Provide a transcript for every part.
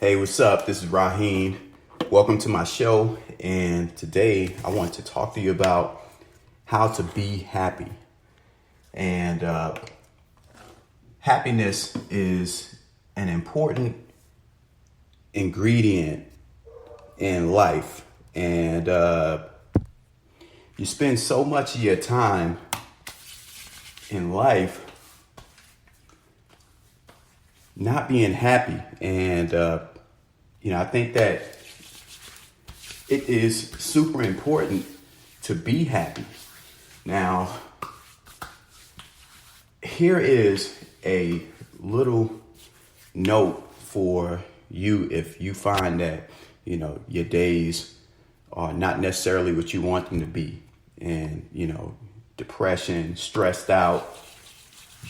Hey, what's up? This is Rahien. Welcome to my show. And today I want to talk to you about how to be happy. And happiness is an important ingredient in life. And you spend so much of your time in life not being happy. And, I think that it is super important to be happy. Now, here is a little note for you if you find that, your days are not necessarily what you want them to be. And, depression, stressed out,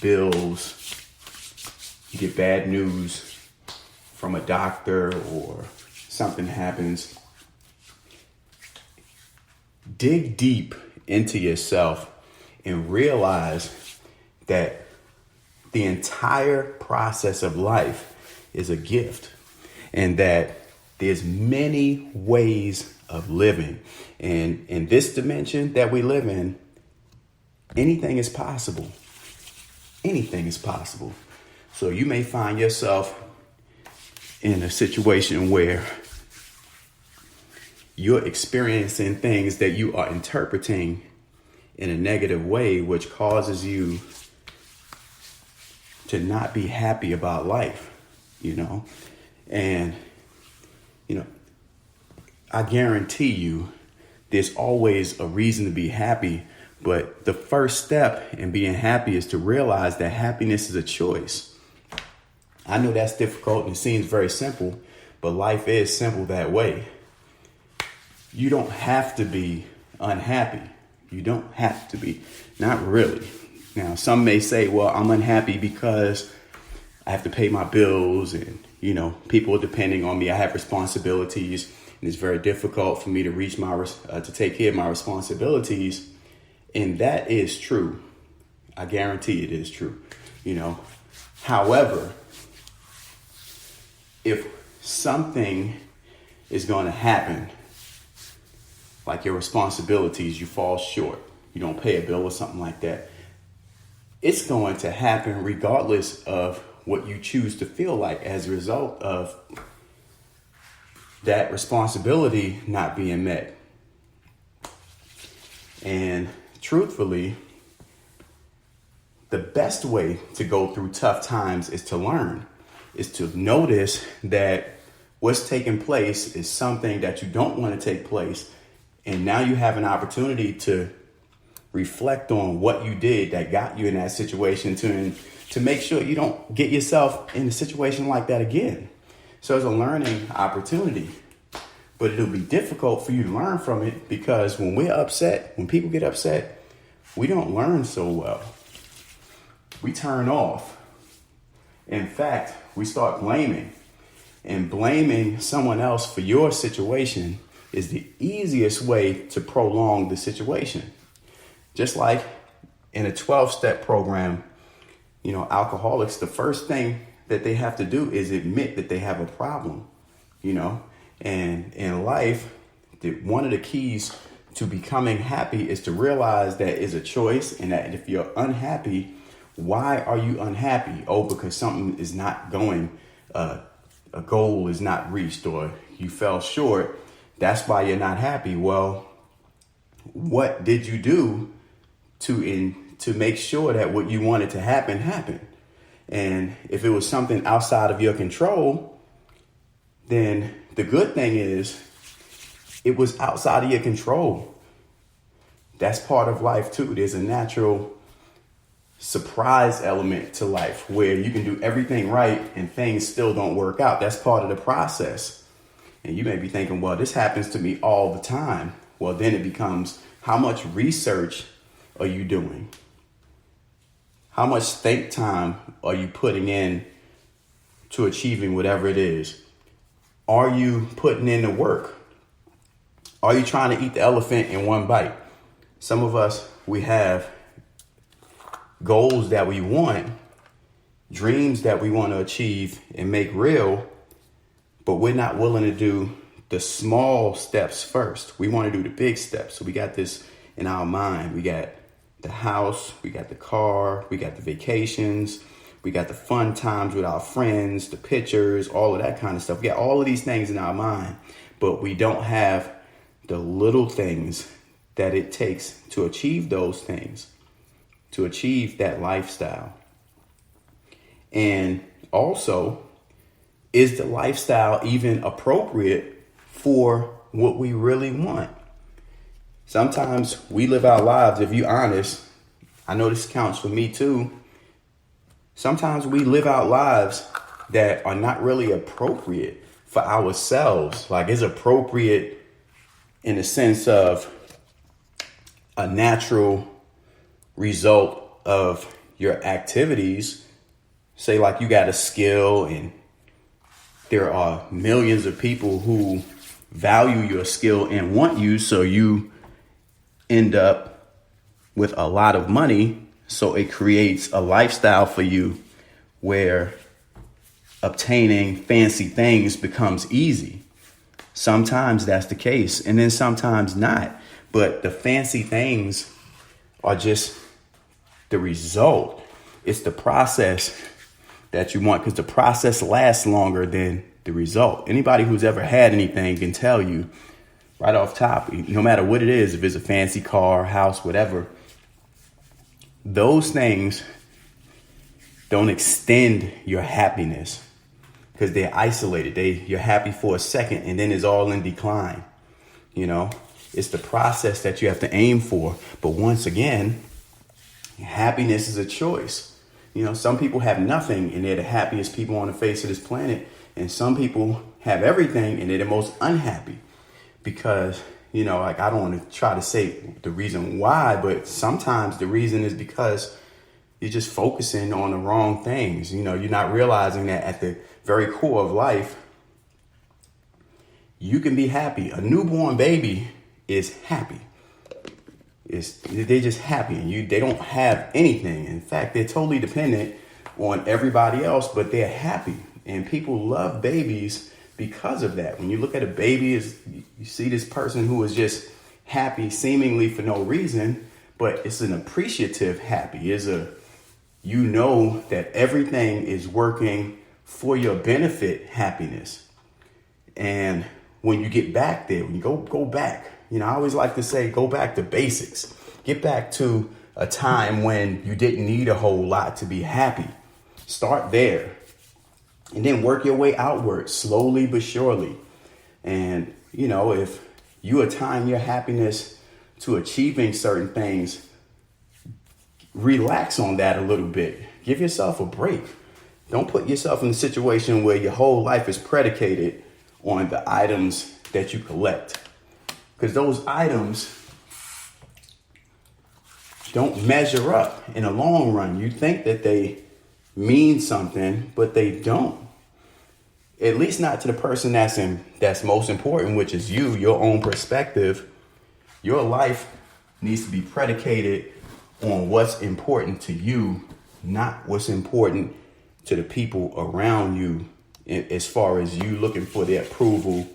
bills, you get bad news from a doctor or something happens. Dig deep into yourself and realize that the entire process of life is a gift and that there's many ways of living. And in this dimension that we live in, anything is possible. Anything is possible. So you may find yourself in a situation where you're experiencing things that you are interpreting in a negative way, which causes you to not be happy about life, And, I guarantee you there's always a reason to be happy. But the first step in being happy is to realize that happiness is a choice. I know that's difficult and it seems very simple, but life is simple that way. You don't have to be unhappy. You don't have to be. Not really. Now, some may say, well, I'm unhappy because I have to pay my bills and, people are depending on me. I have responsibilities and it's very difficult for me to reach to take care of my responsibilities. And that is true. I guarantee it is true. However, if something is going to happen, like your responsibilities, you fall short, you don't pay a bill or something like that, it's going to happen regardless of what you choose to feel like as a result of that responsibility not being met. And truthfully, the best way to go through tough times is to learn, is to notice that what's taking place is something that you don't want to take place. And now you have an opportunity to reflect on what you did that got you in that situation to make sure you don't get yourself in a situation like that again. So it's a learning opportunity, but it'll be difficult for you to learn from it because when people get upset, we don't learn so well. We turn off. In fact, we start blaming. And blaming someone else for your situation is the easiest way to prolong the situation. Just like in a 12-step program, alcoholics, the first thing that they have to do is admit that they have a problem, And in life, one of the keys to becoming happy is to realize that it's a choice and that if you're unhappy, why are you unhappy? Oh, because something is not going, a goal is not reached or you fell short. That's why you're not happy. Well, what did you do to make sure that what you wanted to happen happened? And if it was something outside of your control, then the good thing is it was outside of your control. That's part of life too. There's a natural surprise element to life where you can do everything right and things still don't work out. That's part of the process. And you may be thinking, well, this happens to me all the time. Well, then it becomes, how much research are you doing? How much think time are you putting in to achieving whatever it is? Are you putting in the work? Are you trying to eat the elephant in one bite? Some of us, we have goals that we want, dreams that we want to achieve and make real, but we're not willing to do the small steps first. We want to do the big steps. So we got this in our mind. We got the house, we got the car, we got the vacations, we got the fun times with our friends, the pictures, all of that kind of stuff. We got all of these things in our mind, but we don't have the little things that it takes to achieve those things, to achieve that lifestyle. And also, is the lifestyle even appropriate for what we really want? Sometimes we live our lives, if you're honest, I know this counts for me too. Sometimes we live out lives that are not really appropriate for ourselves. Like, it's appropriate in the sense of a natural result of your activities. Say like you got a skill and there are millions of people who value your skill and want you, so you end up with a lot of money. So it creates a lifestyle for you where obtaining fancy things becomes easy. Sometimes that's the case, and then sometimes not. But the fancy things are just the result. It's the process that you want, because the process lasts longer than the result. Anybody who's ever had anything can tell you right off top, no matter what it is, if it's a fancy car, house, whatever, those things don't extend your happiness because they're isolated. You're happy for a second and then it's all in decline. You know, it's the process that you have to aim for. But once again, happiness is a choice. You know, some people have nothing and they're the happiest people on the face of this planet. And some people have everything and they're the most unhappy because, you know, like, I don't want to try to say the reason why, but sometimes the reason is because you're just focusing on the wrong things. You know, you're not realizing that at the very core of life, you can be happy. A newborn baby is happy. They're just happy, and they don't have anything. In fact, they're totally dependent on everybody else, but they're happy. And people love babies because of that. When you look at a baby, you see this person who is just happy seemingly for no reason, but it's an appreciative happy. You know that everything is working for your benefit happiness. And when you get back there, when you go back, you know, I always like to say, go back to basics. Get back to a time when you didn't need a whole lot to be happy. Start there. And then work your way outward, slowly but surely. And, you know, if you attain your happiness to achieving certain things, relax on that a little bit. Give yourself a break. Don't put yourself in a situation where your whole life is predicated on the items that you collect. Because those items don't measure up in the long run. You think that they mean something, but they don't. At least not to the person that's most important, which is you, your own perspective. Your life needs to be predicated on what's important to you, not what's important to the people around you, as far as you looking for their approval,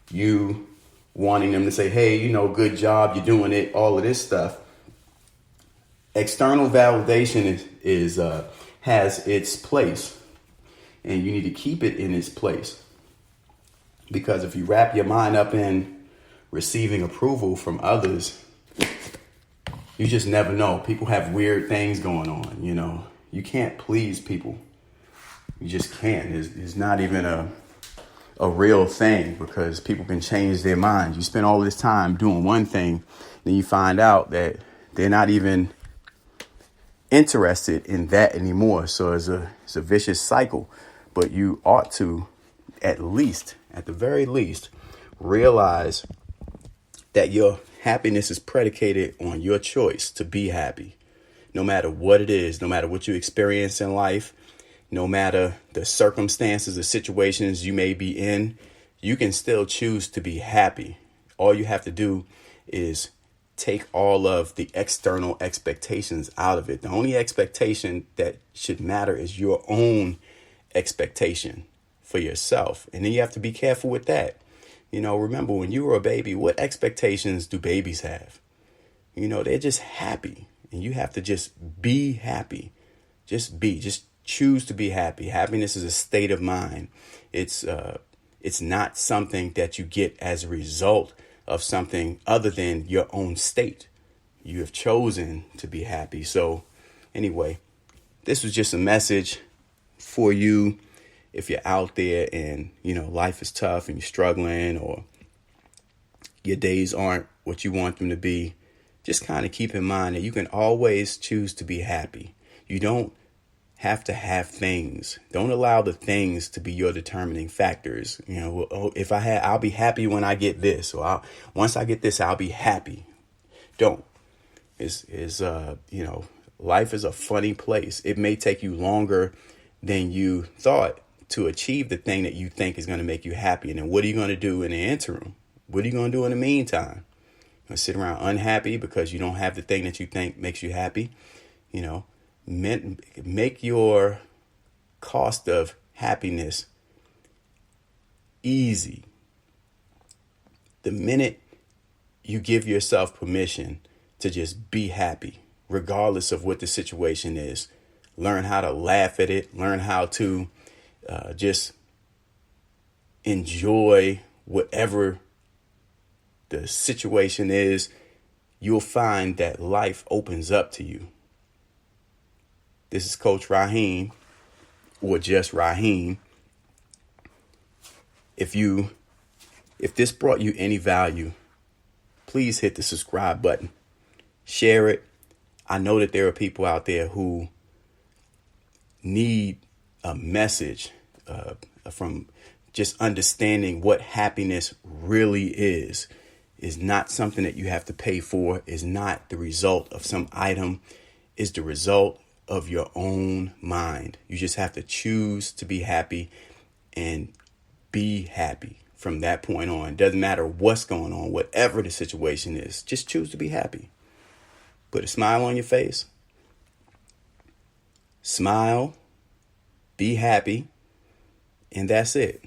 you wanting them to say, hey, you know, good job, you're doing it, all of this stuff. External validation has its place, and you need to keep it in its place. Because if you wrap your mind up in receiving approval from others, you just never know. People have weird things going on, you know. You can't please people. You just can't. It's not even a real thing, because people can change their minds. You spend all this time doing one thing, then you find out that they're not even interested in that anymore. So it's a vicious cycle. But you ought to, at the very least, realize that your happiness is predicated on your choice to be happy. No matter what it is, no matter what you experience in life, no matter the circumstances, the situations you may be in, you can still choose to be happy. All you have to do is take all of the external expectations out of it. The only expectation that should matter is your own expectation for yourself. And then you have to be careful with that. Remember when you were a baby, what expectations do babies have? They're just happy, and you have to just be happy. Just choose to be happy. Happiness is a state of mind. It's not something that you get as a result of something other than your own state. You have chosen to be happy. So anyway, this was just a message for you. If you're out there and, life is tough and you're struggling, or your days aren't what you want them to be, just kind of keep in mind that you can always choose to be happy. You don't have to have things. Don't allow the things to be your determining factors. I'll be happy when I get this, or once I get this, I'll be happy. Don't. Life is a funny place. It may take you longer than you thought to achieve the thing that you think is going to make you happy. And then what are you going to do in the interim? What are you going to do in the meantime? You're going to sit around unhappy because you don't have the thing that you think makes you happy? Make your cost of happiness easy. The minute you give yourself permission to just be happy, regardless of what the situation is, learn how to laugh at it, learn how to just enjoy whatever the situation is, you'll find that life opens up to you. This is Coach Rahien, or just Rahien. If this brought you any value, please hit the subscribe button. Share it. I know that there are people out there who need a message from just understanding what happiness really is not something that you have to pay for, is not the result of some item, is the result of your own mind. You just have to choose to be happy and be happy from that point on. Doesn't matter what's going on, whatever the situation is, just choose to be happy. Put a smile on your face. Smile, be happy, and that's it.